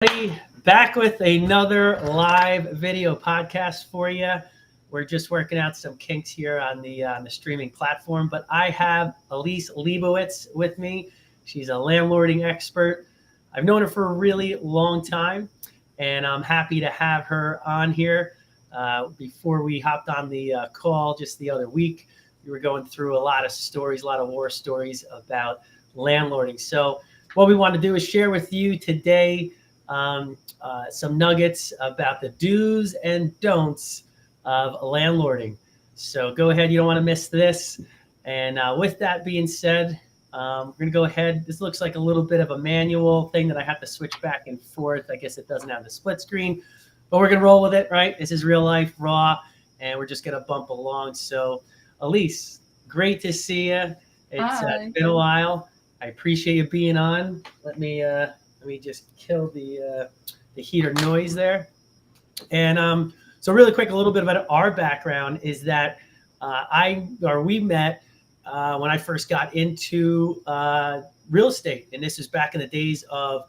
everybody. Back with another live video podcast for you. We're just working out some kinks here on the streaming platform, but I have Alyse Liebowitz with me. She's a landlording expert. I've known her for a really long time, and I'm happy to have her on here. Before we hopped on the call just the other week, we were going through a lot of stories, a lot of war stories about landlording. So what we want to do is share with you today some nuggets about the do's and don'ts of landlording. So go ahead, you don't want to miss this. And with that being said, we're going to go ahead. This looks like a little bit of a manual thing that I have to switch back and forth. I guess it doesn't have the split screen, but we're going to roll with it, right? This is real life, raw, and we're just going to bump along. So Alyse, great to see you. It's been a while. I appreciate you being on. Let me just kill the heater noise there. And so really quick, a little bit about our background is that we met when I first got into real estate, and this was back in the days of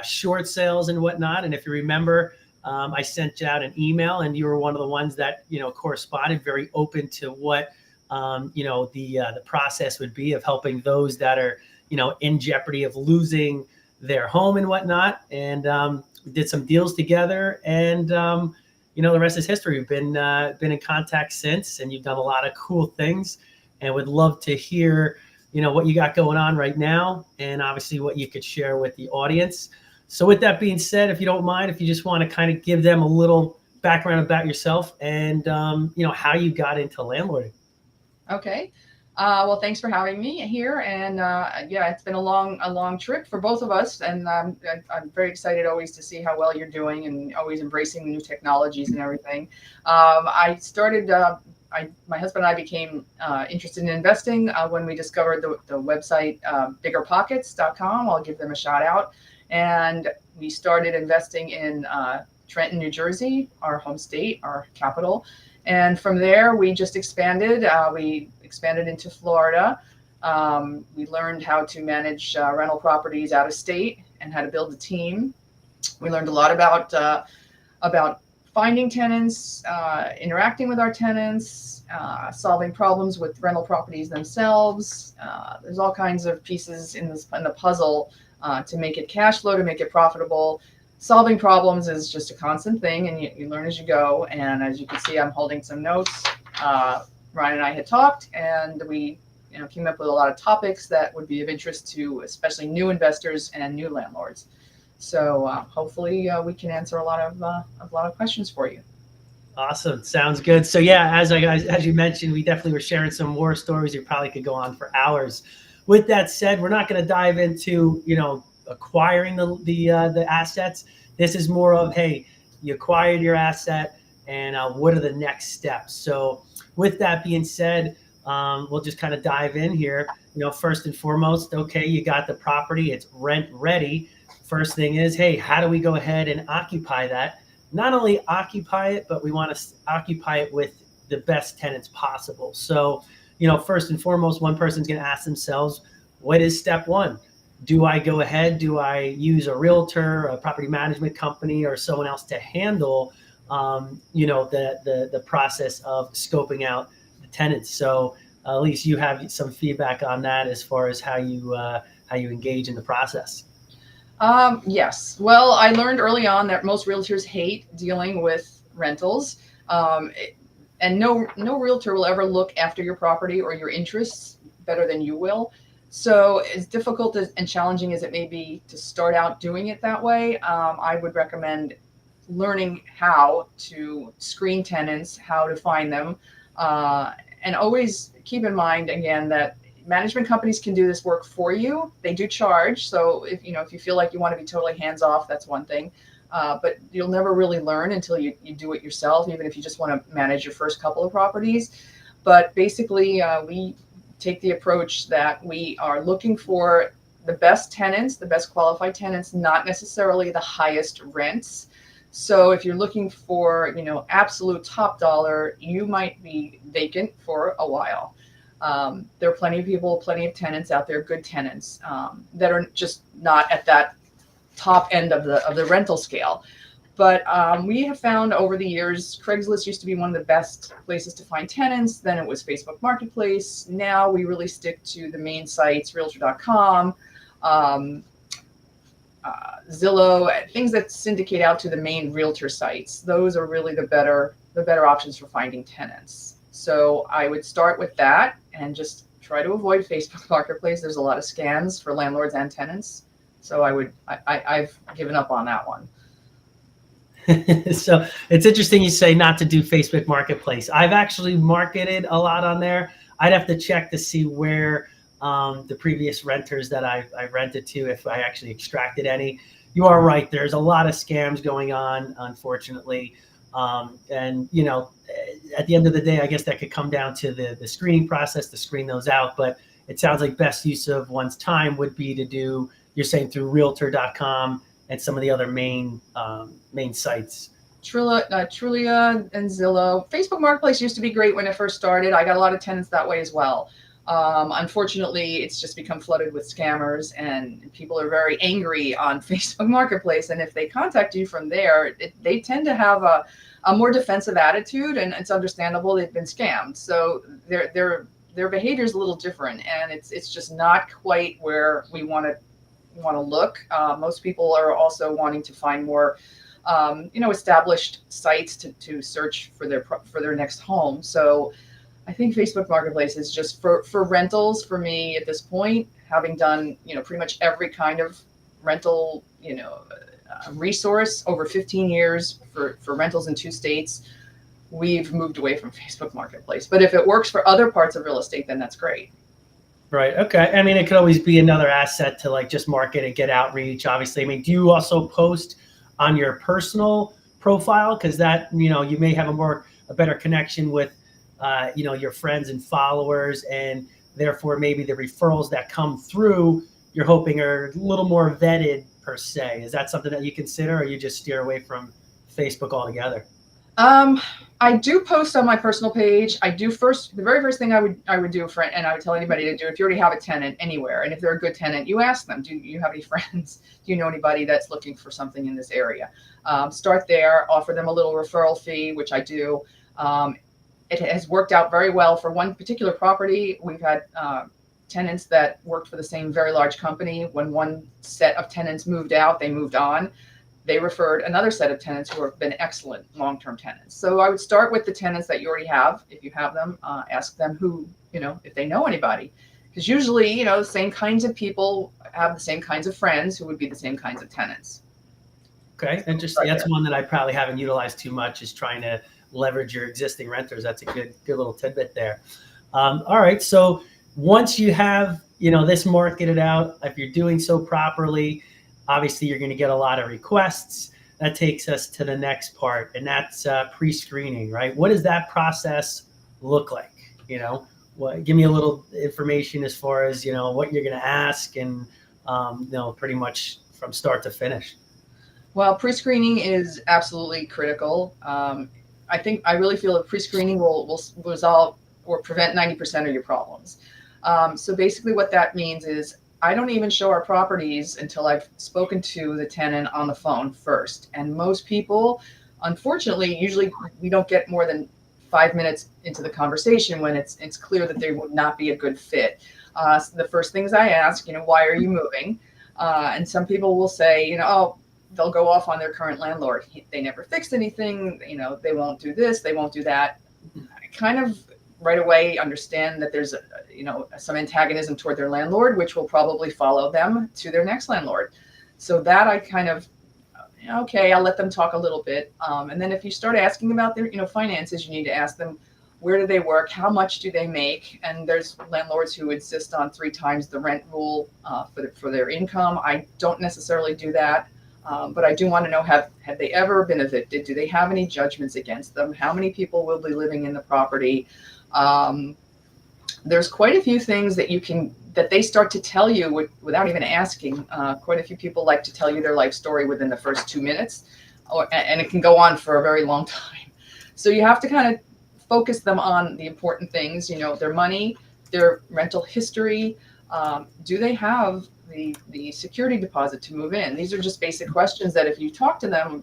short sales and whatnot. And if you remember, I sent out an email, and you were one of the ones that corresponded, very open to what the process would be of helping those that are in jeopardy of losing their home and whatnot. And we did some deals together, and the rest is history. We've been in contact since, and you've done a lot of cool things, and would love to hear what you got going on right now, and obviously what you could share with the audience. So with that being said, if you don't mind, if you just want to kind of give them a little background about yourself and how you got into landlording. Okay. Well, thanks for having me here. And yeah, it's been a long trip for both of us. And I'm very excited always to see how well you're doing and always embracing the new technologies and everything. I started, my husband and I became interested in investing when we discovered the website biggerpockets.com. I'll give them a shout out. And we started investing in Trenton, New Jersey, our home state, our capital. And from there, we just expanded. We expanded into Florida. We learned how to manage rental properties out of state and how to build a team. We learned a lot about finding tenants, interacting with our tenants, solving problems with rental properties themselves. There's all kinds of pieces in the puzzle to make it cash flow, to make it profitable. Solving problems is just a constant thing, and you learn as you go. And as you can see, I'm holding some notes. Ryan and I had talked, and we came up with a lot of topics that would be of interest to especially new investors and new landlords. So hopefully we can answer a lot of questions for you. Awesome. Sounds good. So yeah, as you mentioned, we definitely were sharing some war stories. You probably could go on for hours. With that said, we're not going to dive into acquiring the assets. This is more of, hey, you acquired your asset, and what are the next steps? So with that being said, we'll just kind of dive in here. First and foremost, okay, you got the property, it's rent ready. First thing is, hey, how do we go ahead and occupy that? Not only occupy it, but we want to occupy it with the best tenants possible. So first and foremost, one person's going to ask themselves, what is step one? Do I go ahead? Do I use a realtor, a property management company, or someone else to handle, the process of scoping out the tenants? So at least you have some feedback on that as far as how you engage in the process. Yes. Well, I learned early on that most realtors hate dealing with rentals, and no realtor will ever look after your property or your interests better than you will. So as difficult and challenging as it may be to start out doing it that way, I would recommend learning how to screen tenants, how to find them, and always keep in mind, again, that management companies can do this work for you. They do charge. So if you feel like you want to be totally hands off, that's one thing. But you'll never really learn until you do it yourself, even if you just want to manage your first couple of properties. But basically, we take the approach that we are looking for the best tenants, the best qualified tenants, not necessarily the highest rents. So if you're looking for, absolute top dollar, you might be vacant for a while. There are plenty of people, plenty of tenants out there, good tenants, that are just not at that top end of the rental scale. But we have found over the years, Craigslist used to be one of the best places to find tenants. Then it was Facebook Marketplace. Now we really stick to the main sites, Realtor.com, Zillow, things that syndicate out to the main realtor sites. Those are really the better options for finding tenants. So I would start with that and just try to avoid Facebook Marketplace. There's a lot of scams for landlords and tenants. So I've given up on that one. So it's interesting you say not to do Facebook Marketplace. I've actually marketed a lot on there. I'd have to check to see where the previous renters that I rented to, if I actually extracted any. You are right. There's a lot of scams going on, unfortunately. And, you know, at the end of the day, I guess that could come down to the screening process to screen those out. But it sounds like best use of one's time would be to do, you're saying, through Realtor.com and some of the other main sites. Trulia and Zillow. Facebook Marketplace used to be great when it first started. I got a lot of tenants that way as well. Unfortunately, it's just become flooded with scammers, and people are very angry on Facebook Marketplace. And if they contact you from there, they tend to have a more defensive attitude, and it's understandable. They've been scammed, so their behavior is a little different, and it's just not quite where we want to look. Most people are also wanting to find more, established sites to search for their next home. So I think Facebook Marketplace is just for rentals for me at this point, having done, pretty much every kind of rental, resource over 15 years for rentals in 2 states. We've moved away from Facebook Marketplace, but if it works for other parts of real estate, then that's great. Right. Okay. I mean, it could always be another asset to like just market and get outreach. Obviously, I mean, do you also post on your personal profile? Because that, you may have a better connection with your friends and followers, and therefore maybe the referrals that come through, you're hoping are a little more vetted per se. Is that something that you consider, or you just steer away from Facebook altogether? I do post on my personal page. The very first thing I would do, and I would tell anybody to do, if you already have a tenant anywhere, and if they're a good tenant, you ask them, do you have any friends? Do you know anybody that's looking for something in this area? Start there, offer them a little referral fee, which I do. It has worked out very well for one particular property. We've had tenants that worked for the same very large company. When one set of tenants moved out, they moved on. They referred another set of tenants who have been excellent long-term tenants. So I would start with the tenants that you already have. If you have them, ask them who, if they know anybody. Because usually, the same kinds of people have the same kinds of friends who would be the same kinds of tenants. Okay, interesting. That's one that I probably haven't utilized too much, is trying to leverage your existing renters. That's a good little tidbit there. All right. So once you have, this marketed out, if you're doing so properly, obviously you're going to get a lot of requests. That takes us to the next part, and that's pre-screening, right? What does that process look like? Give me a little information as far as, what you're going to ask, and, pretty much from start to finish. Well, pre-screening is absolutely critical. I really feel that pre-screening will resolve or prevent 90% of your problems. So basically what that means is I don't even show our properties until I've spoken to the tenant on the phone first. And most people, unfortunately, usually we don't get more than 5 minutes into the conversation when it's clear that they would not be a good fit. So the first things I ask, why are you moving? And some people will say, they'll go off on their current landlord. They never fixed anything. They won't do this. They won't do that. I kind of right away understand that there's some antagonism toward their landlord, which will probably follow them to their next landlord. So that I kind of, okay, I'll let them talk a little bit. And then if you start asking about their, finances, you need to ask them, where do they work? How much do they make? And there's landlords who insist on 3 times the rent rule for their income. I don't necessarily do that. But I do want to know, have they ever been evicted? Do they have any judgments against them? How many people will be living in the property? There's quite a few things that they start to tell you without even asking. Quite a few people like to tell you their life story within the first 2 minutes, and it can go on for a very long time. So you have to kind of focus them on the important things, their money, their rental history, Do they have the security deposit to move in? These are just basic questions that if you talk to them,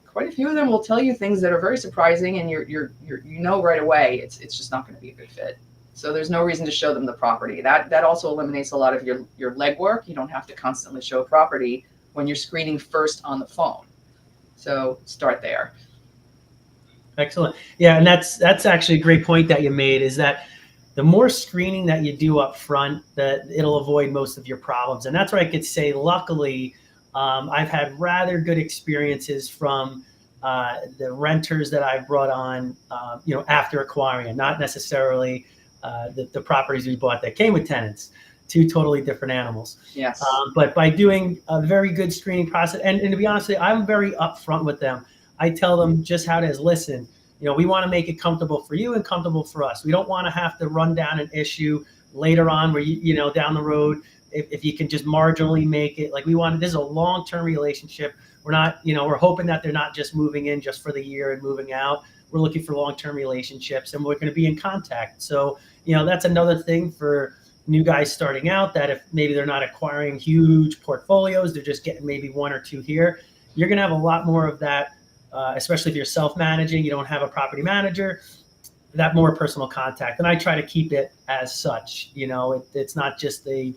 quite a few of them will tell you things that are very surprising, and you know right away it's just not going to be a good fit. So there's no reason to show them the property. That also eliminates a lot of your legwork. You don't have to constantly show property when you're screening first on the phone. So start there. Excellent. Yeah, and that's actually a great point that you made, is that the more screening that you do up front, that it'll avoid most of your problems. And that's where I could say, luckily, I've had rather good experiences from the renters that I've brought on, after acquiring, and not necessarily the properties we bought that came with tenants. Two totally different animals. Yes. But by doing a very good screening process, and to be honest with you, I'm very upfront with them. I tell them just how it is. Listen, we want to make it comfortable for you and comfortable for us. We don't want to have to run down an issue later on where down the road, if you can just marginally make it. Like, this is a long-term relationship. We're not, we're hoping that they're not just moving in just for the year and moving out. We're looking for long-term relationships, and we're going to be in contact. So, that's another thing for new guys starting out, that if maybe they're not acquiring huge portfolios, they're just getting maybe one or two here. You're going to have a lot more of that, especially if you're self-managing, you don't have a property manager, that more personal contact. And I try to keep it as such. It's not just a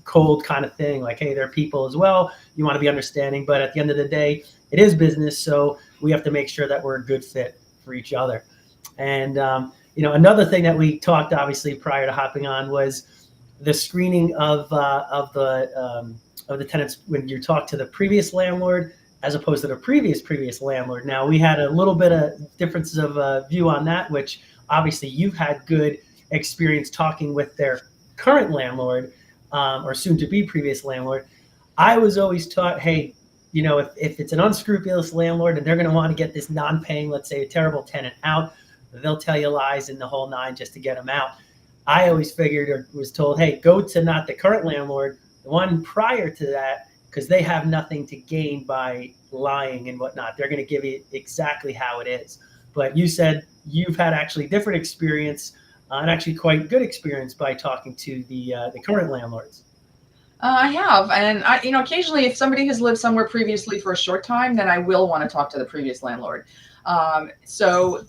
cold kind of thing, like, hey, they're people as well. You want to be understanding, but at the end of the day, it is business. So we have to make sure that we're a good fit for each other. And, another thing that we talked, obviously, prior to hopping on, was the screening of the tenants when you talk to the previous landlord as opposed to the previous landlord. Now, we had a little bit of differences of view on that, which obviously you've had good experience talking with their current landlord, or soon to be previous landlord. I was always taught, hey, if it's an unscrupulous landlord and they're going to want to get this non-paying, let's say a terrible tenant out, they'll tell you lies in the whole nine just to get them out. I always figured, or was told, hey, go to not the current landlord, the one prior to that, because they have nothing to gain by lying and whatnot. They're going to give you exactly how it is. But you said you've had actually different experience, and actually quite good experience by talking to the current landlords. I have, and occasionally, if somebody has lived somewhere previously for a short time, then I will want to talk to the previous landlord. So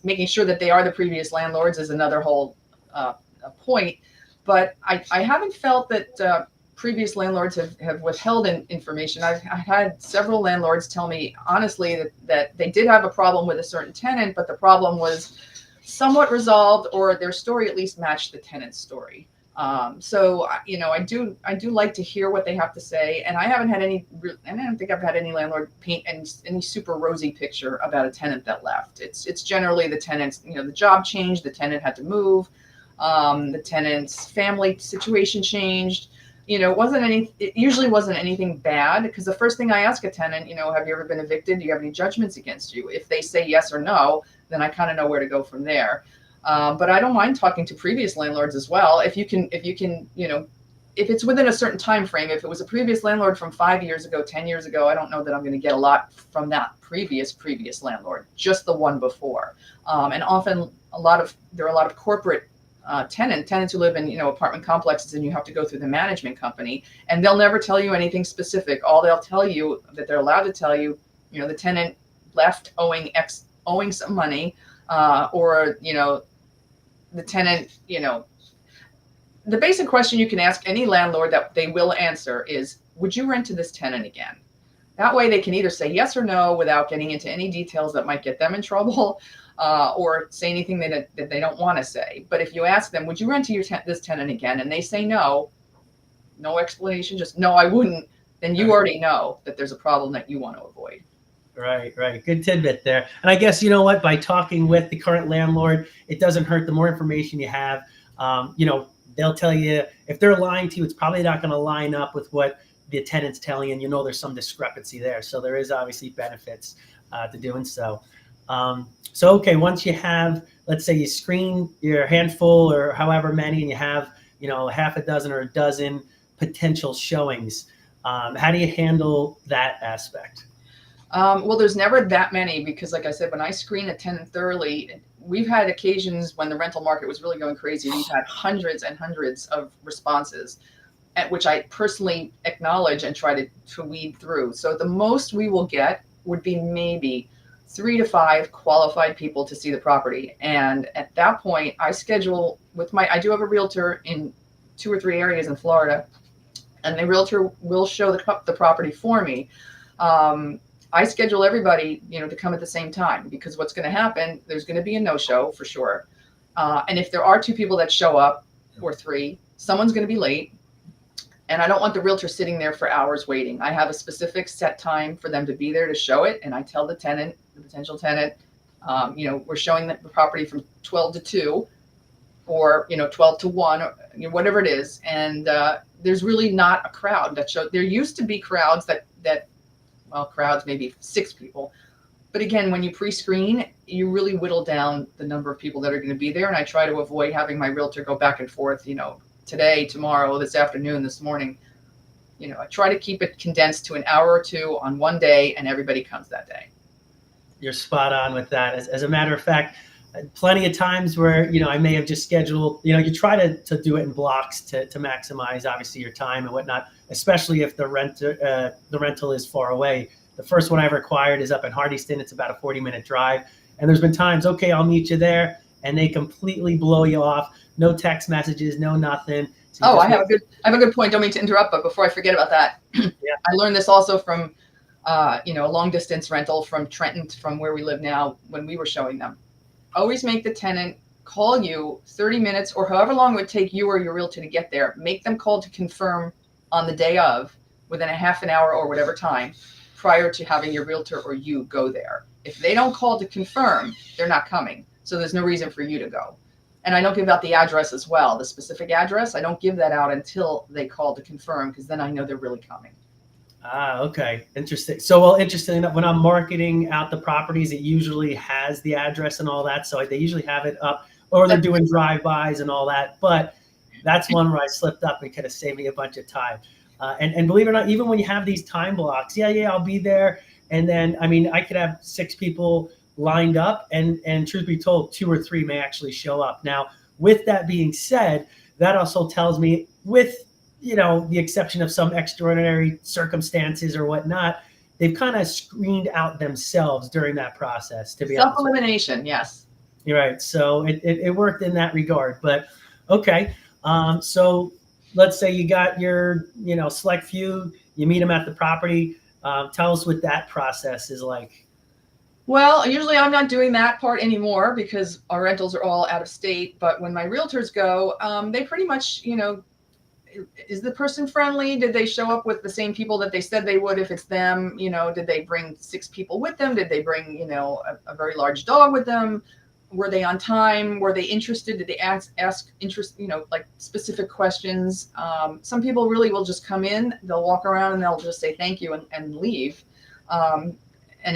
making sure that they are the previous landlords is another whole point. But I haven't felt that previous landlords have withheld information. I've had several landlords tell me honestly that they did have a problem with a certain tenant, but the problem was somewhat resolved, or their story at least matched the tenant's story. So I do like to hear what they have to say, and I don't think I've had any landlord paint any super rosy picture about a tenant that left. It's generally the tenant's, the job changed, the tenant had to move, the tenant's family situation changed. It usually wasn't anything bad, because the first thing I ask a tenant, have you ever been evicted? Do you have any judgments against you? If they say yes or no, then I kind of know where to go from there. But I don't mind talking to previous landlords as well. If it's within a certain time frame. If it was a previous landlord from 5 years ago, 10 years ago, I don't know that I'm going to get a lot from that previous landlord, just the one before. And often there are a lot of corporate tenants who live in apartment complexes, and you have to go through the management company, and they'll never tell you anything specific. All they'll tell you that they're allowed to tell you, the tenant left owing some money, or the tenant, the basic question you can ask any landlord that they will answer is, would you rent to this tenant again? That way they can either say yes or no without getting into any details that might get them in trouble, or say anything that they don't want to say. But if you ask them, would you rent to this tenant again? And they say no explanation, just no, I wouldn't, then you already know that there's a problem that you want to avoid. Right. Good tidbit there. And I guess, by talking with the current landlord, it doesn't hurt. The more information you have, they'll tell you if they're lying to you, it's probably not going to line up with what the tenant's telling you, and there's some discrepancy there. So there is obviously benefits to doing so. Okay, once you have, let's say you screen your handful or however many, and you have, half a dozen or a dozen potential showings, how do you handle that aspect? Well, there's never that many because, like I said, when I screen a tenant thoroughly, we've had occasions when the rental market was really going crazy. We've had hundreds and hundreds of responses, at which I personally acknowledge and try to weed through. So the most we will get would be maybe 3 to 5 qualified people to see the property. And at that point, I schedule with I do have a realtor in 2 or 3 areas in Florida, and the realtor will show the property for me. I schedule everybody, to come at the same time, because what's going to happen, there's going to be a no-show for sure. And if there are 2 people that show up, or 3, someone's going to be late. And I don't want the realtor sitting there for hours waiting. I have a specific set time for them to be there to show it. And I tell the tenant, the potential tenant, we're showing the property from 12 to 2 or, 12 to 1, or, whatever it is. And there's really not a crowd that show. There used to be crowds crowds, maybe 6 people. But again, when you pre-screen, you really whittle down the number of people that are going to be there. And I try to avoid having my realtor go back and forth, today, tomorrow, this afternoon, this morning. I try to keep it condensed to an hour or 2 on one day, and everybody comes that day. You're spot on with that. As a matter of fact, plenty of times where, I may have just scheduled, you try to do it in blocks to maximize obviously your time and whatnot, especially if the rental is far away. The first one I've required is up in Hardyston. It's about a 40-minute drive. And there's been times, okay, I'll meet you there, and they completely blow you off. No text messages, no nothing. So I have a good point. Don't mean to interrupt, but before I forget about that, yeah. I learned this also from, a long distance rental from Trenton, from where we live now, when we were showing them. Always make the tenant call you 30 minutes or however long it would take you or your realtor to get there. Make them call to confirm on the day of, within a half an hour or whatever time, prior to having your realtor or you go there. If they don't call to confirm, they're not coming. So there's no reason for you to go. And I don't give out the address as well. The specific address, I don't give that out until they call to confirm, because then I know they're really coming. Ah, okay. Interesting. So, well, interesting enough, when I'm marketing out the properties, it usually has the address and all that. So they usually have it up, or they're doing drive-bys and all that. But that's one where I slipped up and could have saved me a bunch of time. And believe it or not, even when you have these time blocks, yeah, I'll be there. And then, I could have 6 people lined up, and truth be told, 2 or 3 may actually show up. Now, with that being said, that also tells me, with the exception of some extraordinary circumstances or whatnot, they've kind of screened out themselves during that process, to be honest. Self-elimination, yes. You're right. So it worked in that regard. But okay, so let's say you got your select few, you meet them at the property. Tell us what that process is like. Well, usually I'm not doing that part anymore because our rentals are all out of state. But when my realtors go, they pretty much, is the person friendly? Did they show up with the same people that they said they would if it's them? Did they bring 6 people with them? Did they bring, a very large dog with them? Were they on time? Were they interested? Did they ask like specific questions? Some people really will just come in, they'll walk around and they'll just say thank you and leave. And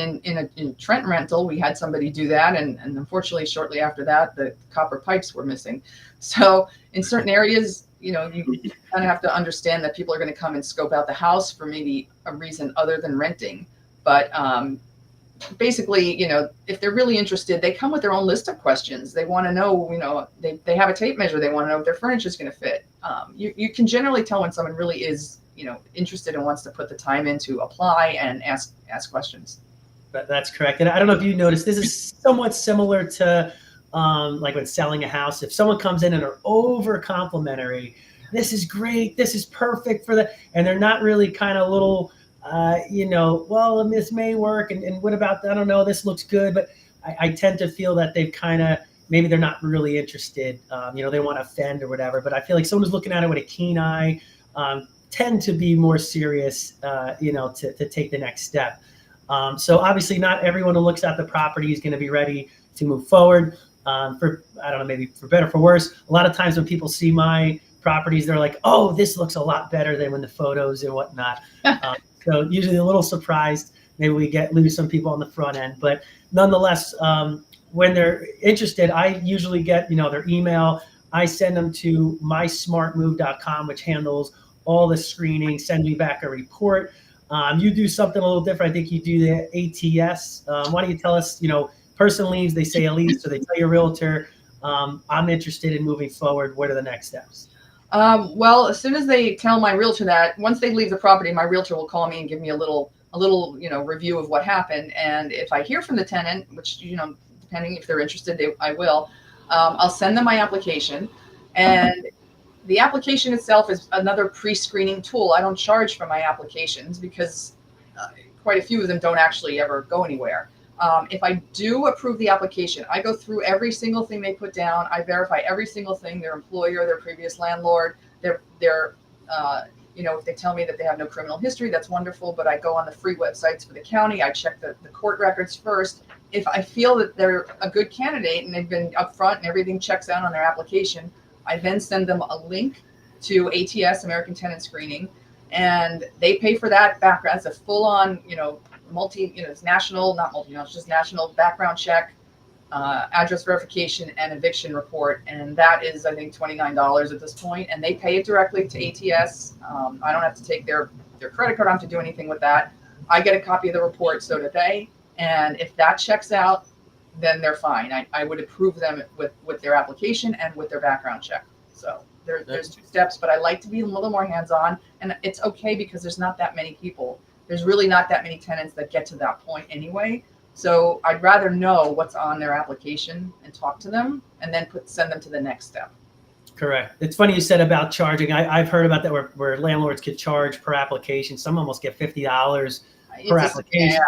in Trent rental, we had somebody do that. And unfortunately, shortly after that, the copper pipes were missing. So in certain areas, you kind of have to understand that people are going to come and scope out the house for maybe a reason other than renting. But basically, if they're really interested, they come with their own list of questions. They want to know, they have a tape measure. They want to know if their furniture is going to fit. You can generally tell when someone really is, interested and wants to put the time in to apply and ask questions. That's correct. And I don't know if you noticed, this is somewhat similar to like when selling a house. If someone comes in and are over complimentary, this is great, this is perfect for that, and they're not really kind of little, well, this may work, and what about, I don't know, this looks good, but I tend to feel that they've kind of, maybe they're not really interested, they want to offend or whatever, but I feel like someone who's looking at it with a keen eye tend to be more serious, to take the next step. So obviously not everyone who looks at the property is going to be ready to move forward. For, I don't know, maybe for better or for worse, a lot of times when people see my properties, they're like, oh, this looks a lot better than when the photos and whatnot. So usually a little surprised. Maybe we lose some people on the front end, but nonetheless, when they're interested, I usually get, their email. I send them to mysmartmove.com, which handles all the screening, send me back a report. You do something a little different. I think you do the ATS. Why don't you tell us, person leaves, they say Alyse, so they tell your realtor, I'm interested in moving forward. What are the next steps? Well, as soon as they tell my realtor that, once they leave the property, my realtor will call me and give me a little, review of what happened. And if I hear from the tenant, which, depending if they're interested, I will, I'll send them my application. And the application itself is another pre-screening tool. I don't charge for my applications because quite a few of them don't actually ever go anywhere. If I do approve the application, I go through every single thing they put down. I verify every single thing, their employer, their previous landlord, if they tell me that they have no criminal history, that's wonderful, but I go on the free websites for the county. I check the court records first. If I feel that they're a good candidate and they've been upfront and everything checks out on their application, I then send them a link to ATS, American Tenant Screening, and they pay for that background. It's a full-on, it's national, not multinational, it's just national background check, address verification, and eviction report. And that is, I think, $29 at this point. And they pay it directly to ATS. I don't have to take their credit card. I don't have to do anything with that. I get a copy of the report, so do they. And if that checks out, then they're fine. I would approve them with their application and with their background check. So there's 2 steps, but I like to be a little more hands-on. And it's okay because there's not that many people. There's really not that many tenants that get to that point anyway. So I'd rather know what's on their application and talk to them and then send them to the next step. Correct. It's funny you said about charging. I've heard about that where landlords get charged per application. Some almost get $50 per application.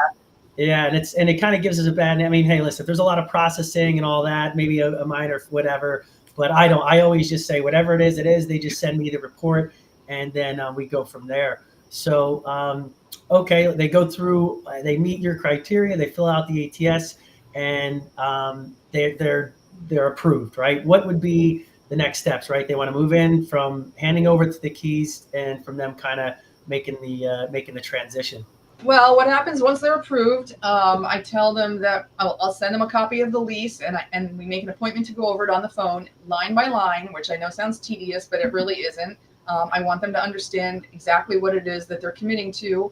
Yeah, and it kind of gives us a bad. I mean, hey, listen, if there's a lot of processing and all that, maybe a minor whatever. But I don't. I always just say whatever it is, it is. They just send me the report, and then we go from there. So okay, they go through. They meet your criteria. They fill out the ATS, and they're approved, right? What would be the next steps, right? They want to move in, from handing over to the keys, and from them kind of making the transition. Well, what happens once they're approved, I tell them that I'll send them a copy of the lease, and we make an appointment to go over it on the phone, line by line, which I know sounds tedious, but it really isn't. I want them to understand exactly what it is that they're committing to,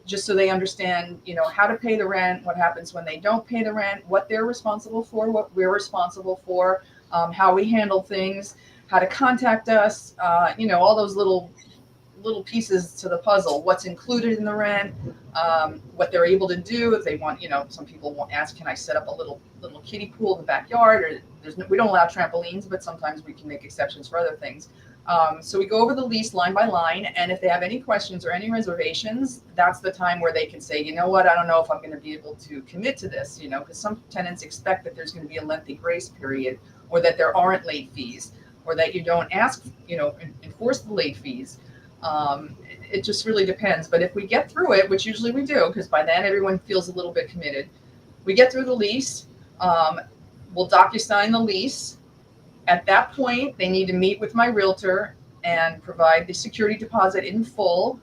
just so they understand, how to pay the rent, what happens when they don't pay the rent, what they're responsible for, what we're responsible for, how we handle things, how to contact us, all those little pieces to the puzzle, what's included in the rent, what they're able to do if they want, some people won't ask, can I set up a little kiddie pool in the backyard? Or we don't allow trampolines, but sometimes we can make exceptions for other things. So we go over the lease line by line, and if they have any questions or any reservations, that's the time where they can say, you know what, I don't know if I'm going to be able to commit to this, because some tenants expect that there's going to be a lengthy grace period, or that there aren't late fees, or that you don't ask, enforce the late fees. It just really depends. But if we get through it, which usually we do, because by then everyone feels a little bit committed, we get through the lease, we'll DocuSign the lease. At that point, they need to meet with my realtor and provide the security deposit in full,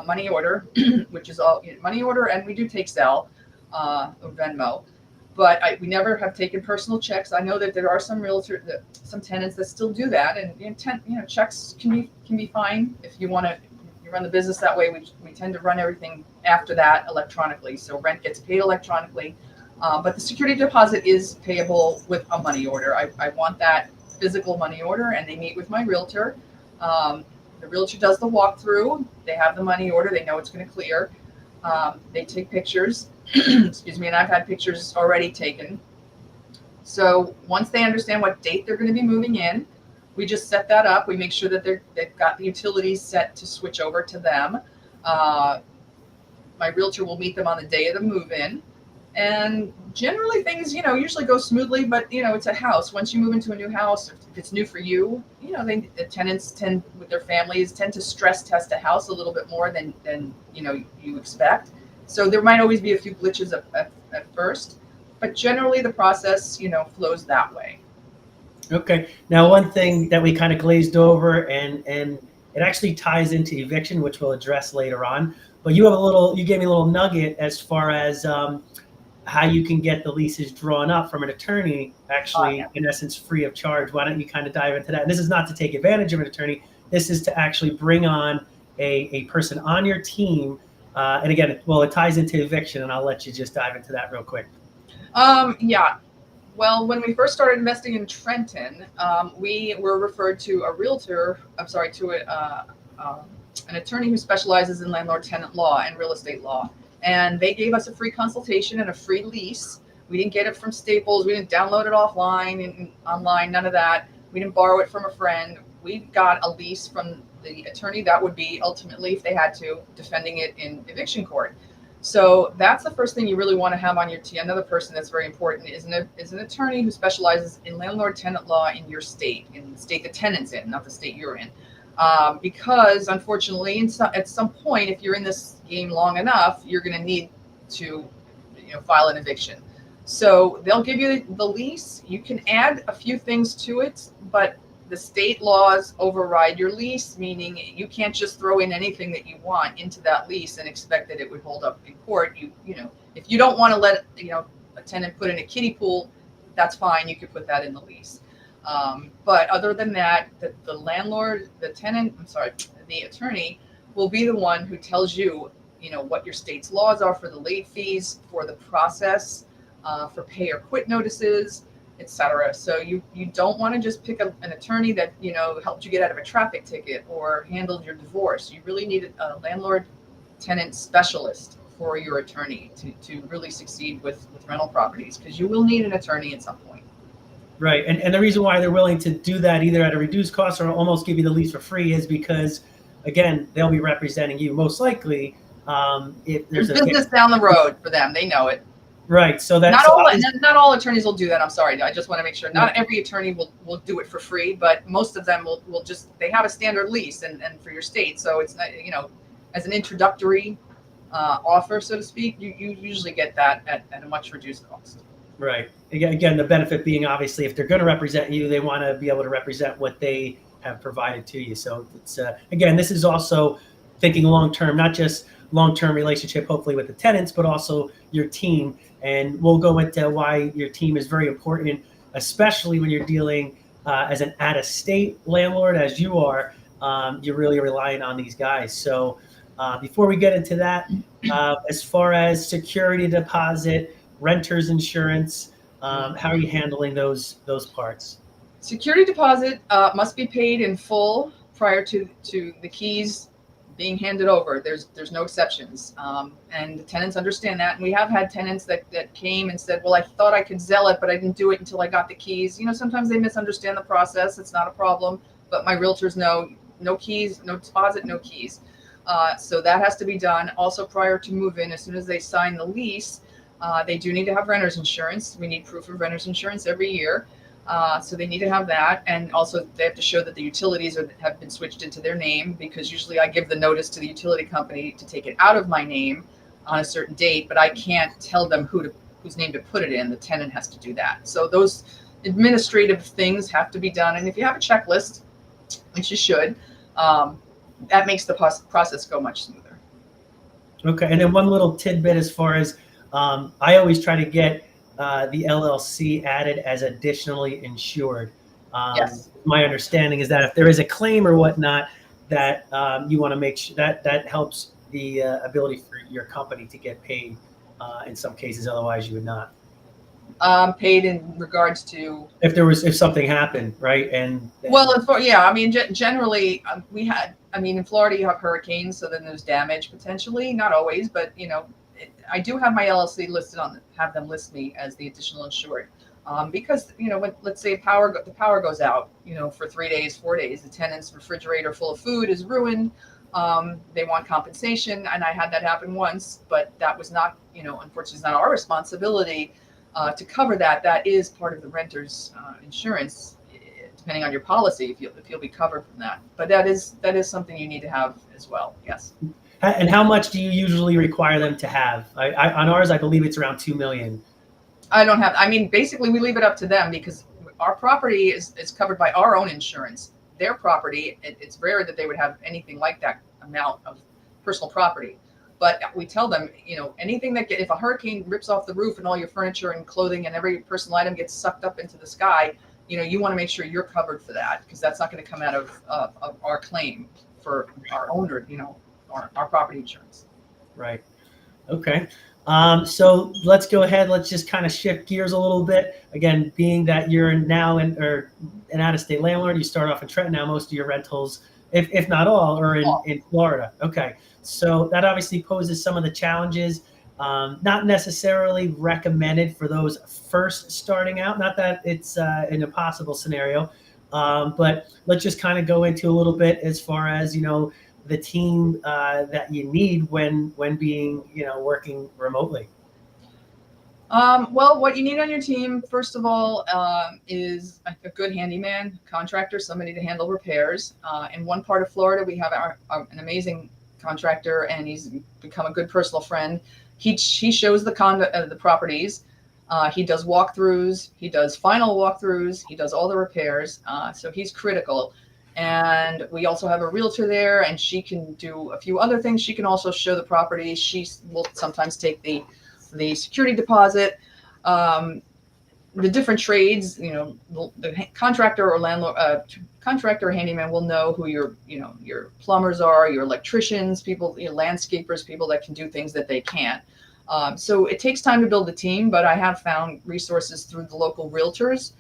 money order, which is all money order, and we do take Zelle or Venmo. But we never have taken personal checks. I know that there are some tenants that still do that, and checks can be fine if you want to. You run the business that way. We tend to run everything after that electronically, so rent gets paid electronically. But the security deposit is payable with a money order. I want that physical money order, and they meet with my realtor. The realtor does the walkthrough. They have the money order. They know it's going to clear. They take pictures. Excuse me, and I've had pictures already taken. So once they understand what date they're going to be moving in, we just set that up. We make sure that they've got the utilities set to switch over to them. My realtor will meet them on the day of the move-in. And generally things, usually go smoothly, but, it's a house. Once you move into a new house, if it's new for you, the tenants with their families tend to stress test a house a little bit more than you expect. So there might always be a few glitches at first, but generally the process, flows that way. Okay. Now, one thing that we kind of glazed over, and it actually ties into eviction, which we'll address later on, but you gave me a little nugget as far as how you can get the leases drawn up from an attorney, actually, in essence, free of charge. Why don't you kind of dive into that? And this is not to take advantage of an attorney. This is to actually bring on a person on your team And again, well, it ties into eviction, and I'll let you just dive into that real quick. Yeah. Well, when we first started investing in Trenton, we were referred to a realtor. I'm sorry, to an attorney who specializes in landlord tenant law and real estate law. And they gave us a free consultation and a free lease. We didn't get it from Staples. We didn't download it offline and online, none of that. We didn't borrow it from a friend. We got a lease from the attorney that would be ultimately, if they had to, defending it in eviction court. So that's the first thing you really want to have on your team. Another person that's very important is an attorney who specializes in landlord tenant law in your state, in the state the tenant's in, not the state you're in. Because unfortunately, at some point, if you're in this game long enough, you're going to need to, file an eviction. So they'll give you the lease. You can add a few things to it, but the state laws override your lease, meaning you can't just throw in anything that you want into that lease and expect that it would hold up in court. If you don't want to let a tenant put in a kiddie pool, that's fine. You could put that in the lease. But other than that, the landlord, the attorney will be the one who tells you, what your state's laws are for the late fees, for the process, for pay or quit notices, etc. So you don't want to just pick an attorney that helped you get out of a traffic ticket or handled your divorce. You really need a landlord tenant specialist for your attorney to really succeed with rental properties, because you will need an attorney at some point. Right, and the reason why they're willing to do that either at a reduced cost or almost give you the lease for free is because, again, they'll be representing you most likely. If there's business down the road for them, they know it. Right. So that's not all attorneys will do that. I'm sorry. I just want to make sure not every attorney will do it for free, but most of them will just, they have a standard lease and for your state. So it's not, as an introductory offer, so to speak, you usually get that at a much reduced cost. Right. Again, the benefit being obviously if they're going to represent you, they want to be able to represent what they have provided to you. So it's again, this is also thinking long-term, not just long-term relationship, hopefully with the tenants, but also your team. And we'll go into why your team is very important, especially when you're dealing as an out-of-state landlord, as you are. You're really relying on these guys. So before we get into that, as far as security deposit, renter's insurance, how are you handling those parts? Security deposit must be paid in full prior to the keys being handed over. There's no exceptions, and the tenants understand that. And we have had tenants that came and said, well, I thought I could sell it, but I didn't do it until I got the keys. Sometimes they misunderstand the process. It's not a problem, but my realtors know no keys, no deposit, no keys. So that has to be done. Also prior to move-in, as soon as they sign the lease, they do need to have renter's insurance. We need proof of renter's insurance every year. So they need to have that. And also they have to show that the utilities have been switched into their name, because usually I give the notice to the utility company to take it out of my name on a certain date, but I can't tell them whose name to put it in. The tenant has to do that. So those administrative things have to be done. And if you have a checklist, which you should, that makes the process go much smoother. Okay. And then one little tidbit as far as I always try to get the LLC added as additionally insured. Yes. My understanding is that if there is a claim or whatnot, that you want to make sure that helps the ability for your company to get paid in some cases. Otherwise, you would not. Paid in regards to if something happened, right? Generally in Florida you have hurricanes, so then there's damage potentially, not always, but I do have my LLC listed have them list me as the additional insured, because when, let's say the power goes out, for 3 days, 4 days, the tenant's refrigerator full of food is ruined. They want compensation, and I had that happen once, but that was not, unfortunately, it's not our responsibility to cover that. That is part of the renter's insurance, depending on your policy, if you'll be covered from that. But that is something you need to have as well. Yes. And how much do you usually require them to have? On ours, I believe it's around $2 million. I don't have. Basically, we leave it up to them, because our property is covered by our own insurance. Their property, it's rare that they would have anything like that amount of personal property. But we tell them, anything if a hurricane rips off the roof and all your furniture and clothing and every personal item gets sucked up into the sky, you want to make sure you're covered for that, because that's not going to come out of our claim for our owner, our property insurance. Right. Okay. So let's go ahead. Let's just kind of shift gears a little bit. Again, being that you're now an out-of-state landlord, you start off in Trenton. Now most of your rentals, if not all, are in Florida. Okay. So that obviously poses some of the challenges. Not necessarily recommended for those first starting out. Not that it's an impossible scenario, but let's just kind of go into a little bit as far as the team that you need when being working remotely. Well, what you need on your team, first of all, is a good handyman, contractor, somebody to handle repairs. In one part of Florida, we have an amazing contractor, and he's become a good personal friend. He shows the properties. He does walkthroughs. He does final walkthroughs. He does all the repairs. So he's critical. And we also have a realtor there, and she can do a few other things. She can also show the property. She will sometimes take the security deposit, the different trades. The contractor or landlord, contractor or handyman will know who your plumbers are, your electricians, people, landscapers, people that can do things that they can't. So it takes time to build a team, but I have found resources through the local realtors.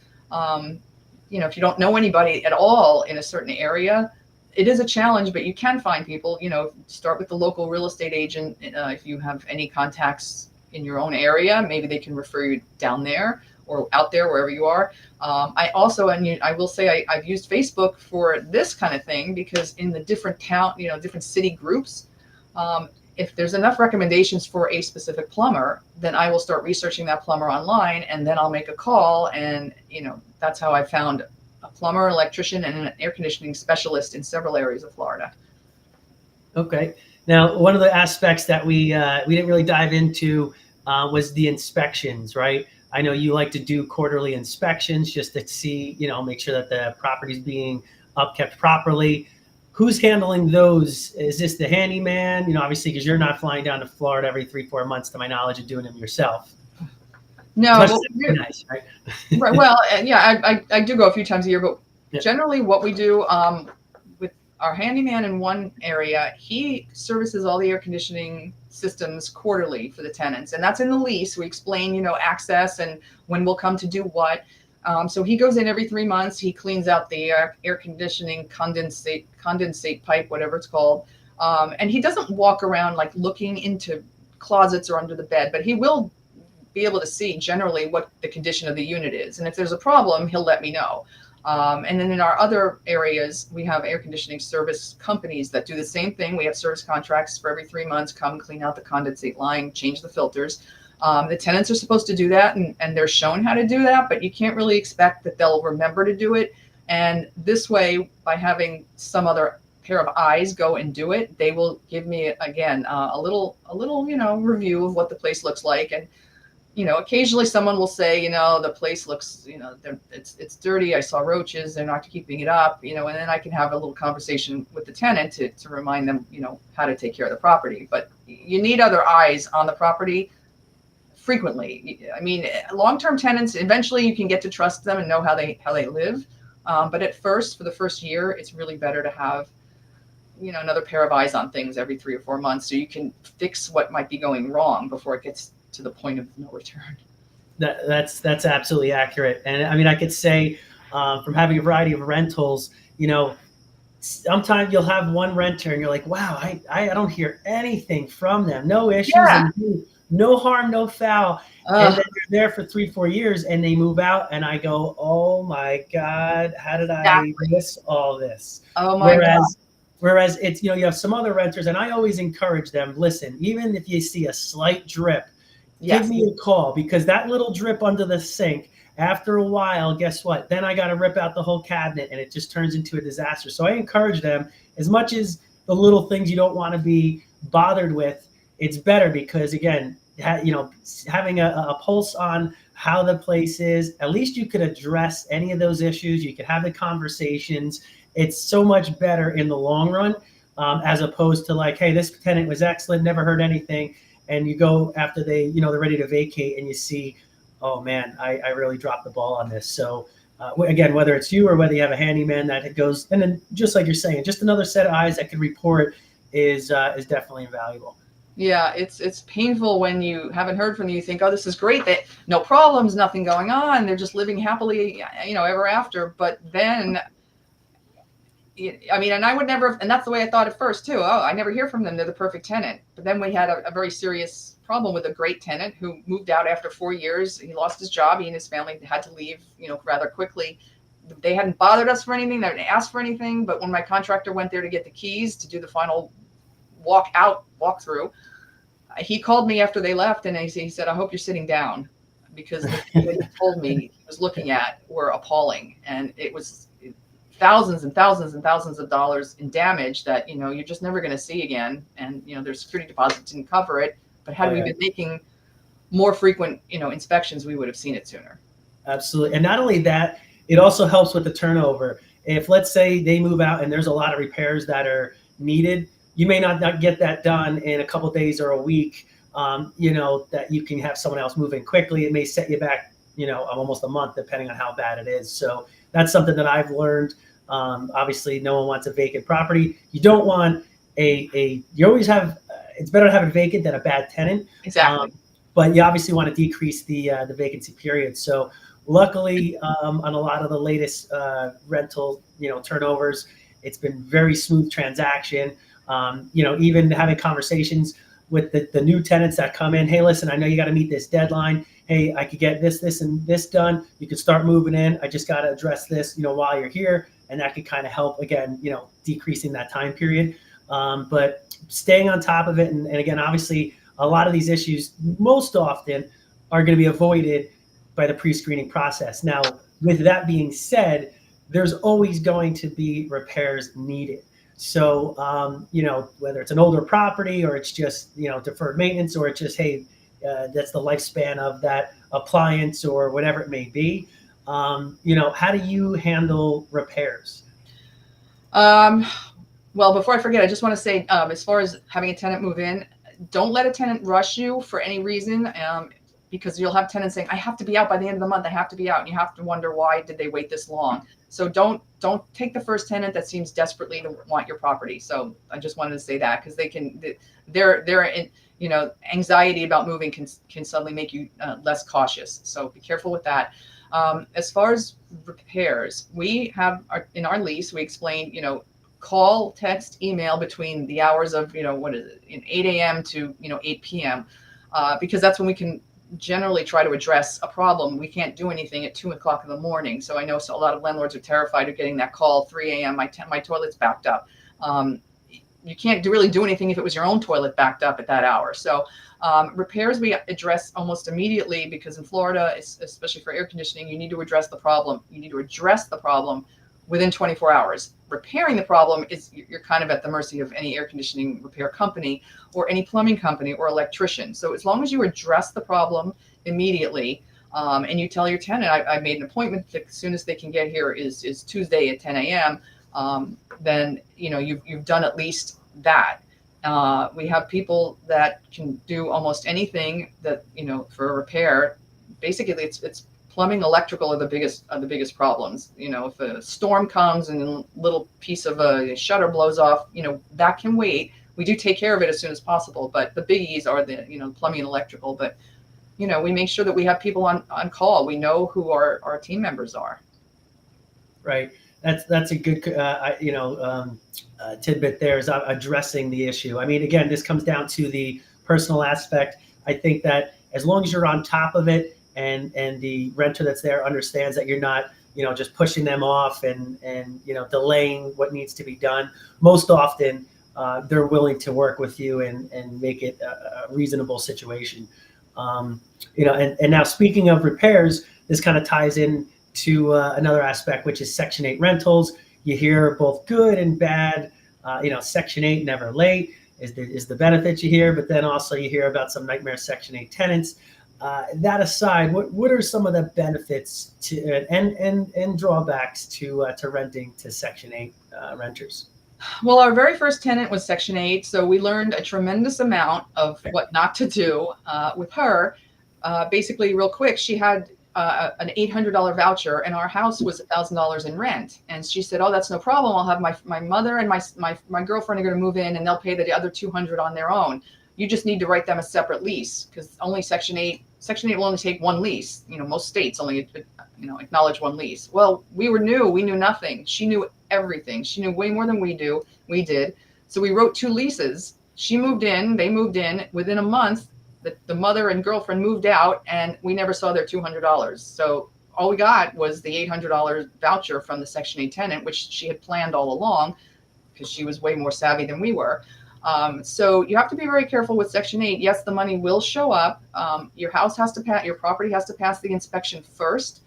If you don't know anybody at all in a certain area, it is a challenge, but you can find people. Start with the local real estate agent. If you have any contacts in your own area, maybe they can refer you down there or out there, wherever you are. I also, and I will say, I've used Facebook for this kind of thing, because in the different different city groups, if there's enough recommendations for a specific plumber, then I will start researching that plumber online, and then I'll make a call. And, that's how I found a plumber, electrician, and an air conditioning specialist in several areas of Florida. Okay. Now, one of the aspects that we didn't really dive into was the inspections, right? I know you like to do quarterly inspections just to see, make sure that the property's being upkept properly. Who's handling those? Is this the handyman? Obviously, because you're not flying down to Florida every 3-4 months, to my knowledge, and doing them yourself. No, nice, right? Right. Well, yeah, I do go a few times a year, but generally what we do with our handyman in one area, he services all the air conditioning systems quarterly for the tenants, and that's in the lease. We explain, access and when we'll come to do what. So he goes in every 3 months. He cleans out the air conditioning condensate pipe, whatever it's called. And he doesn't walk around like looking into closets or under the bed, but he will be able to see generally what the condition of the unit is. And if there's a problem, he'll let me know. And then in our other areas, we have air conditioning service companies that do the same thing. We have service contracts for every 3 months, come clean out the condensate line, change the filters. The tenants are supposed to do that, and they're shown how to do that, but you can't really expect that they'll remember to do it. And this way, by having some other pair of eyes go and do it, they will give me, again, a little review of what the place looks like. And occasionally someone will say, the place looks, it's dirty. I saw roaches. They're not keeping it up, and then I can have a little conversation with the tenant to remind them, how to take care of the property. But you need other eyes on the property frequently. I mean, long-term tenants, eventually you can get to trust them and know how they live. But at first, for the first year, it's really better to have, another pair of eyes on things every 3 or 4 months, so you can fix what might be going wrong before it gets to the point of no return. That's absolutely accurate. And I mean, I could say from having a variety of rentals, sometimes you'll have one renter and you're like, wow, I don't hear anything from them. No issues, and no harm, no foul. And then you're there for 3-4 years and they move out and I go, oh my God, how did I miss all this? Oh my God. Whereas it's, you have some other renters, and I always encourage them, listen, even if you see a slight drip, give me a call, because that little drip under the sink, after a while, guess what? Then I got to rip out the whole cabinet and it just turns into a disaster. So I encourage them, as much as the little things you don't want to be bothered with, it's better, because again, having a pulse on how the place is, at least you could address any of those issues. You could have the conversations. It's so much better in the long run, as opposed to like, hey, this tenant was excellent, never heard anything. And you go after they're ready to vacate and you see, oh man, I really dropped the ball on this. So again, whether it's you or whether you have a handyman that goes, and then just like you're saying, just another set of eyes that can report is definitely invaluable. Yeah, it's painful when you haven't heard from them. You think, oh, this is great, that no problems, nothing going on. They're just living happily, ever after. But then, I mean, and I would never, and that's the way I thought at first too. Oh, I never hear from them. They're the perfect tenant. But then we had a very serious problem with a great tenant who moved out after 4 years. He lost his job. He and his family had to leave, rather quickly. They hadn't bothered us for anything. They hadn't asked for anything. But when my contractor went there to get the keys to do the final walkthrough, he called me after they left, and he said, I hope you're sitting down, because the things that he told me he was looking at were appalling. And it was thousands and thousands and thousands of dollars in damage that, you're just never going to see again. And, their security deposit didn't cover it. But had we been making more frequent, inspections, we would have seen it sooner. Absolutely. And not only that, it also helps with the turnover. If, let's say, they move out and there's a lot of repairs that are needed, you may not get that done in a couple of days or a week, that you can have someone else move in quickly. It may set you back, almost a month, depending on how bad it is. So that's something that I've learned. Obviously, no one wants a vacant property. You don't want you always have, it's better to have a vacant than a bad tenant. Exactly. But you obviously want to decrease the vacancy period. So luckily, on a lot of the latest rental, turnovers, it's been very smooth transaction. Even having conversations with the new tenants that come in. Hey, listen, I know you got to meet this deadline. Hey, I could get this, and this done. You could start moving in. I just got to address this, while you're here. And that could kind of help, again, decreasing that time period. But staying on top of it. And again, obviously, a lot of these issues most often are going to be avoided by the pre-screening process. Now, with that being said, there's always going to be repairs needed. So, whether it's an older property or it's just, deferred maintenance, or it's just, hey, that's the lifespan of that appliance or whatever it may be. How do you handle repairs? Well, before I forget, I just want to say, as far as having a tenant move in, don't let a tenant rush you for any reason. Because you'll have tenants saying, I have to be out by the end of the month. I have to be out. And you have to wonder, why did they wait this long? So don't take the first tenant that seems desperately to want your property. So I just wanted to say that, because their anxiety about moving can suddenly make you less cautious. So be careful with that. As far as repairs, we have in our lease, we explain, call, text, email between the hours of, 8 a.m. to, 8 p.m. Because that's when we can generally try to address a problem. We can't do anything at 2 o'clock in the morning. So I know a lot of landlords are terrified of getting that call 3 a.m. My toilet's backed up. You can't really do anything if it was your own toilet backed up at that hour. So repairs we address almost immediately, because in Florida, especially for air conditioning, you need to address the problem. You need to address the problem within 24 hours. Repairing the problem you're kind of at the mercy of any air conditioning repair company or any plumbing company or electrician. So as long as you address the problem immediately, and you tell your tenant, I made an appointment as soon as they can get here is Tuesday at 10 a.m., then you've done at least that. We have people that can do almost anything that, for a repair. Basically, it's plumbing, electrical are the biggest problems. If a storm comes and a little piece of a shutter blows off, that can wait. We do take care of it as soon as possible, but the biggies are the, plumbing and electrical. But, we make sure that we have people on call. We know who our team members are. Right. That's a good, tidbit there, is addressing the issue. I mean, again, this comes down to the personal aspect. I think that as long as you're on top of it, and the renter that's there understands that you're not, just pushing them off and delaying what needs to be done, most often they're willing to work with you and make it a reasonable situation. And now, speaking of repairs, this kind of ties in to another aspect, which is Section 8 rentals. You hear both good and bad. Section 8, never late, is the benefit you hear, but then also you hear about some nightmare Section 8 tenants. That aside, what are some of the benefits to and drawbacks to renting to Section 8 renters? Well, our very first tenant was Section 8, so we learned a tremendous amount of what not to do with her. Basically, real quick, she had an $800 voucher, and our house was $1,000 in rent. And she said, "Oh, that's no problem. I'll have my mother and my girlfriend are going to move in, and they'll pay the other $200 on their own." you just need to write them a separate lease, because only Section 8 will only take one lease. Most states only, acknowledge one lease. Well, we knew nothing. She knew everything. She knew way more than we did. So we wrote 2 leases. She moved in, they moved in. Within a month, the mother and girlfriend moved out, and we never saw their $200. So all we got was the $800 voucher from the Section 8 tenant, which she had planned all along, because she was way more savvy than we were. So you have to be very careful with Section 8. Yes, the money will show up. Your property has to pass the inspection first,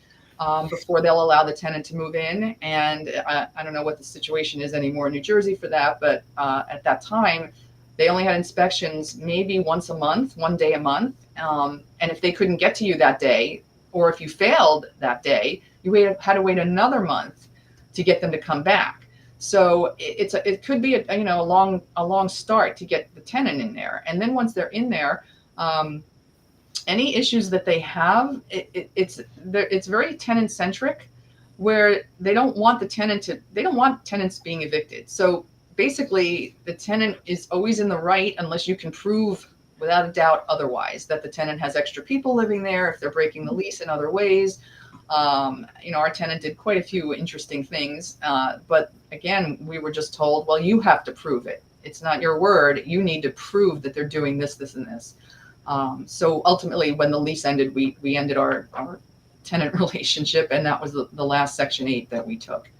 before they'll allow the tenant to move in. And I don't know what the situation is anymore in New Jersey for that, but at that time, they only had inspections maybe once a month, one day a month. And if they couldn't get to you that day, or if you failed that day, you had to wait another month to get them to come back. So it could be a long start to get the tenant in there. And then once they're in there, any issues that they have, it's very tenant centric, where they don't want tenants being evicted. So basically, the tenant is always in the right unless you can prove without a doubt otherwise, that the tenant has extra people living there, if they're breaking the lease in other ways. Our tenant did quite a few interesting things, but again, we were just told, well, you have to prove it. It's not your word. You need to prove that they're doing this, this, and this. So ultimately, when the lease ended, we ended our tenant relationship, and that was the last Section 8 that we took.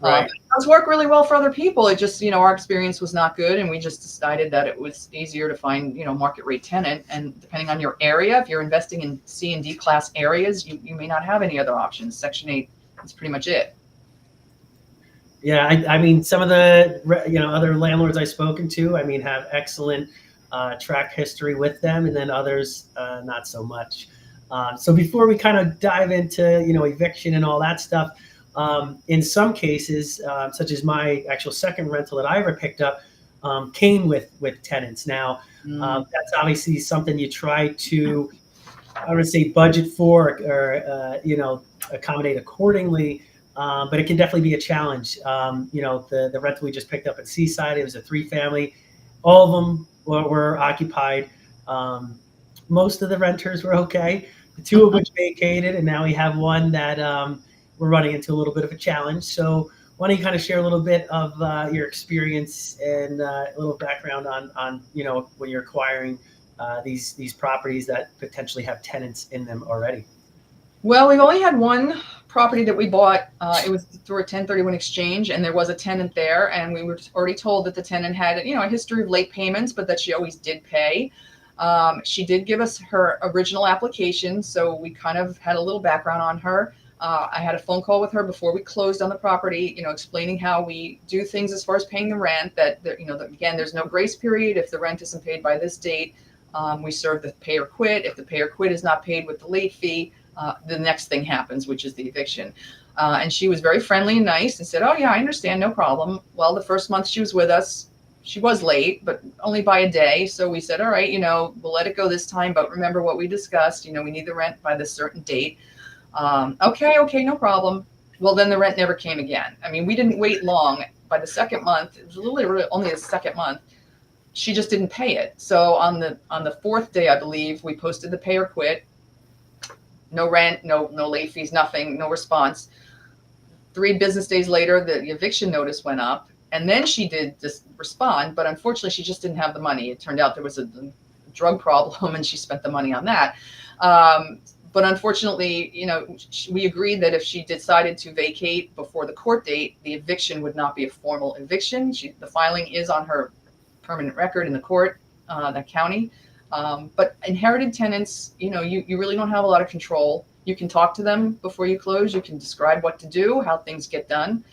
Right. It does work really well for other people. It just, our experience was not good, and we just decided that it was easier to find, market rate tenant. And depending on your area, if you're investing in C and D class areas, you may not have any other options. Section 8 is pretty much it. Yeah, I mean, some of the other landlords I've spoken to, have excellent track history with them, and then others not so much. So before we kind of dive into eviction and all that stuff. In some cases, such as my actual second rental that I ever picked up, came with tenants. Now, that's obviously something you try to, I would say, budget for or accommodate accordingly. But it can definitely be a challenge. The rental we just picked up at Seaside, it was a 3-family. All of them were occupied. Most of the renters were okay. The 2 of which vacated, and now we have one that we're running into a little bit of a challenge. So why don't you kind of share a little bit of your experience and a little background on when you're acquiring these properties that potentially have tenants in them already? Well, we've only had one property that we bought. It was through a 1031 exchange, and there was a tenant there, and we were already told that the tenant had a history of late payments, but that she always did pay. She did give us her original application, so we kind of had a little background on her. I had a phone call with her before we closed on the property, explaining how we do things as far as paying the rent, that again, there's no grace period. If the rent isn't paid by this date, we serve the pay or quit. If the pay or quit is not paid with the late fee, the next thing happens, which is the eviction. And she was very friendly and nice and said, oh yeah, I understand, no problem. Well, the first month she was with us, she was late, but only by a day. So we said, all right, we'll let it go this time, but remember what we discussed, we need the rent by this certain date. Okay, no problem. Well, then the rent never came again. We didn't wait long. By the second month, it was literally only the second month, she just didn't pay it. So on the 4th day, I believe, we posted the pay or quit. No rent, no late fees, nothing, no response. 3 business days later, the eviction notice went up, and then she did just respond, but unfortunately, she just didn't have the money. It turned out there was a drug problem, and she spent the money on that. But unfortunately, we agreed that if she decided to vacate before the court date, the eviction would not be a formal eviction. The filing is on her permanent record in the court, that county. But inherited tenants, you really don't have a lot of control. You can talk to them before you close. You can describe what to do, how things get done.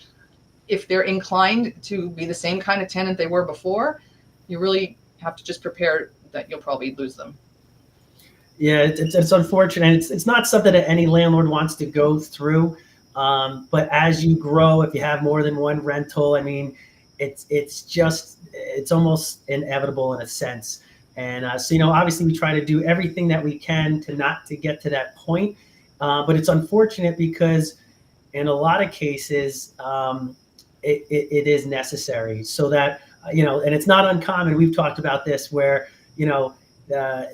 If they're inclined to be the same kind of tenant they were before, you really have to just prepare that you'll probably lose them. Yeah, it's unfortunate. It's not something that any landlord wants to go through. But as you grow, if you have more than one rental, it's almost inevitable in a sense. And so obviously we try to do everything that we can to get to that point. But it's unfortunate because in a lot of cases it is necessary, so that and it's not uncommon. We've talked about this where uh,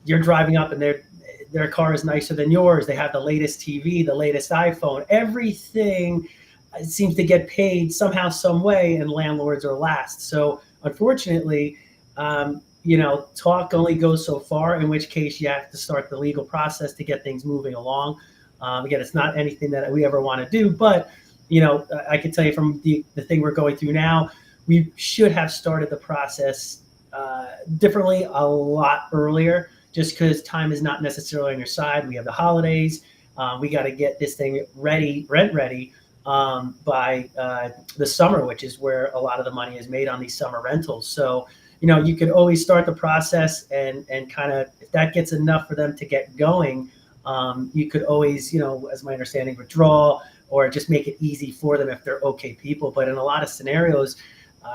you're driving up and their car is nicer than yours. They have the latest TV, the latest iPhone. Everything seems to get paid somehow, some way, and landlords are last. So unfortunately, talk only goes so far, in which case you have to start the legal process to get things moving along. Again, it's not anything that we ever want to do, but I can tell you from the thing we're going through now, we should have started the process differently a lot earlier, just because time is not necessarily on your side. We have the holidays. We got to get this thing ready, rent ready, by the summer, which is where a lot of the money is made on these summer rentals. So, you could always start the process and kind of, if that gets enough for them to get going, you could always, as my understanding, withdraw or just make it easy for them if they're okay people. But in a lot of scenarios,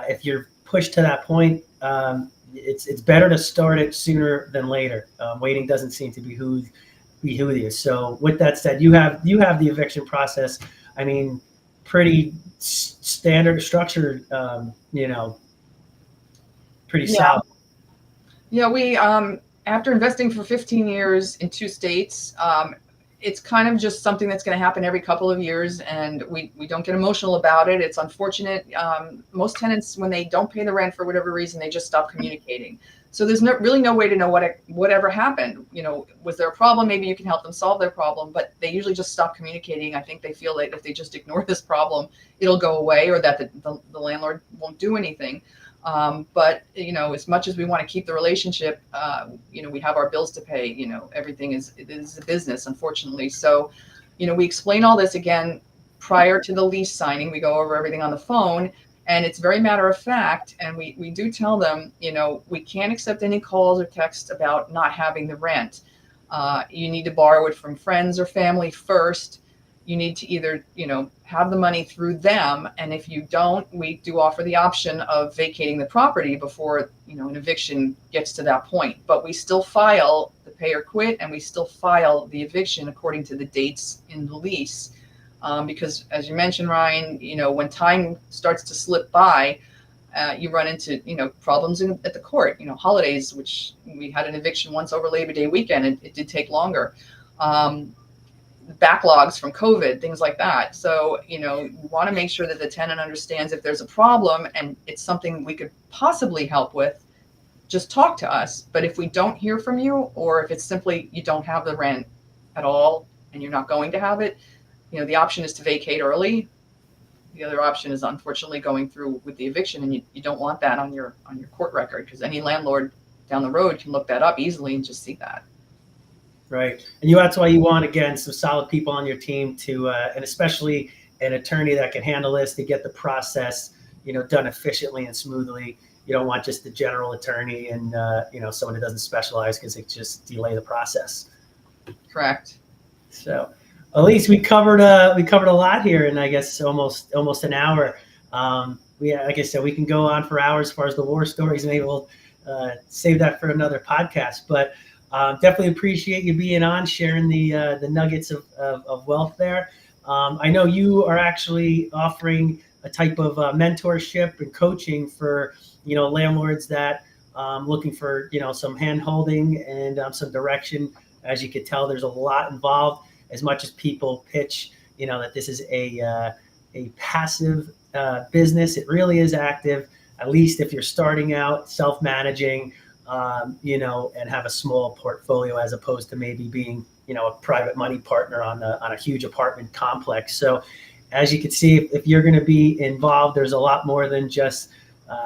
if you're pushed to that point, it's better to start it sooner than later. Waiting doesn't seem to behoove you. So with that said, you have the eviction process. I mean, pretty standard structured, pretty solid. Yeah, we after investing for 15 years in 2 states, it's kind of just something that's going to happen every couple of years, and we don't get emotional about it. It's unfortunate. Most tenants, when they don't pay the rent for whatever reason, they just stop communicating. So there's really no way to know whatever happened. Was there a problem? Maybe you can help them solve their problem, but they usually just stop communicating. I think they feel that if they just ignore this problem, it'll go away, or that the landlord won't do anything. But as much as we want to keep the relationship, we have our bills to pay. Everything is a business, unfortunately. So, we explain all this again prior to the lease signing. We go over everything on the phone, and it's very matter of fact. And we do tell them, we can't accept any calls or texts about not having the rent. You need to borrow it from friends or family first. You need to either, have the money through them. And if you don't, we do offer the option of vacating the property before, an eviction gets to that point. But we still file the pay or quit, and we still file the eviction according to the dates in the lease. Because as you mentioned, Ryan, when time starts to slip by, you run into, problems at the court, holidays, which we had an eviction once over Labor Day weekend. It did take longer. Backlogs from COVID, things like that. So, you want to make sure that the tenant understands if there's a problem and it's something we could possibly help with, just talk to us. But if we don't hear from you, or if it's simply you don't have the rent at all and you're not going to have it, the option is to vacate early. The other option is unfortunately going through with the eviction, and you don't want that on your court record, because any landlord down the road can look that up easily and just see that. Right. And that's why you want, again, some solid people on your team to, and especially an attorney that can handle this, to get the process, done efficiently and smoothly. You don't want just the general attorney and, someone who doesn't specialize, because it just delay the process. Correct. So, Alyse, we covered a lot here, and I guess almost an hour. Like I said, we can go on for hours as far as the war stories. Maybe we'll save that for another podcast. But definitely appreciate you being on, sharing the nuggets of wealth there. I know you are actually offering a type of mentorship and coaching for landlords that looking for some hand holding and some direction. As you can tell, there's a lot involved. As much as people pitch, that this is a passive business, it really is active. At least if you're starting out self-managing, and have a small portfolio, as opposed to maybe being, a private money partner on a huge apartment complex. So as you can see, if you're going to be involved, there's a lot more than just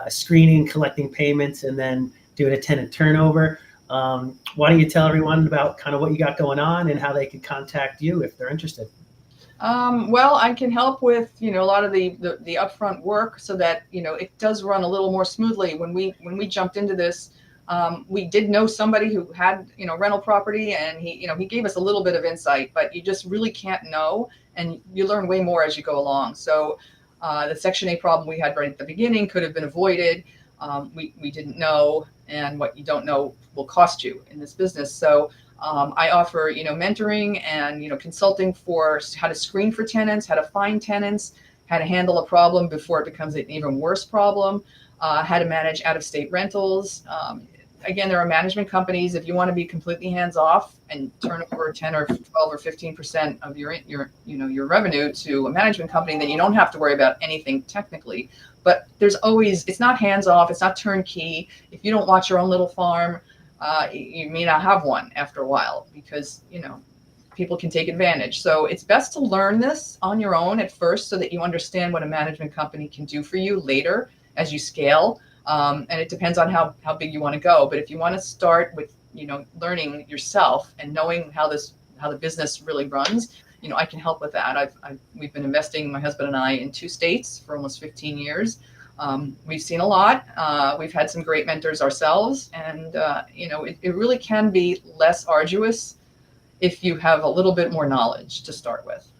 screening, collecting payments, and then doing a tenant turnover. Why don't you tell everyone about kind of what you got going on and how they can contact you if they're interested? Well, I can help with, a lot of the upfront work, so that, it does run a little more smoothly. When we jumped into this, we did know somebody who had, rental property, and he gave us a little bit of insight, but you just really can't know, and you learn way more as you go along. So the Section 8 problem we had right at the beginning could have been avoided. We didn't know, and what you don't know will cost you in this business. So I offer, mentoring and, consulting for how to screen for tenants, how to find tenants, how to handle a problem before it becomes an even worse problem, how to manage out-of-state rentals. again, there are management companies. If you want to be completely hands off and turn over 10 or 12 or 15% of your revenue to a management company, then you don't have to worry about anything technically. But it's not hands off. It's not turnkey. If you don't watch your own little farm, you may not have one after a while, because, people can take advantage. So it's best to learn this on your own at first, so that you understand what a management company can do for you later as you scale. And it depends on how big you want to go. But if you want to start with, learning yourself and knowing how the business really runs, I can help with that. We've been investing, my husband and I, in 2 states for almost 15 years. We've seen a lot. We've had some great mentors ourselves, and it really can be less arduous if you have a little bit more knowledge to start with.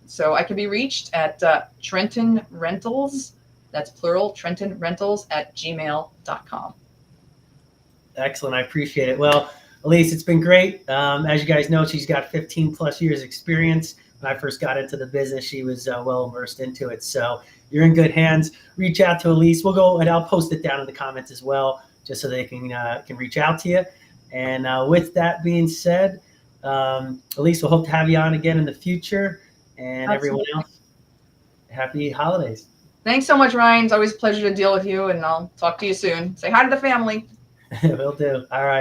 So I can be reached at Trenton Rentals. That's plural, TrentonRentals@gmail.com. Excellent. I appreciate it. Well, Alyse, it's been great. As you guys know, she's got 15 plus years experience. When I first got into the business, she was well immersed into it. So you're in good hands. Reach out to Alyse. We'll go, and I'll post it down in the comments as well, just so they can reach out to you. And with that being said, Alyse, we'll hope to have you on again in the future. And everyone else, happy holidays. Thanks so much, Ryan. It's always a pleasure to deal with you, and I'll talk to you soon. Say hi to the family. Will do. All right.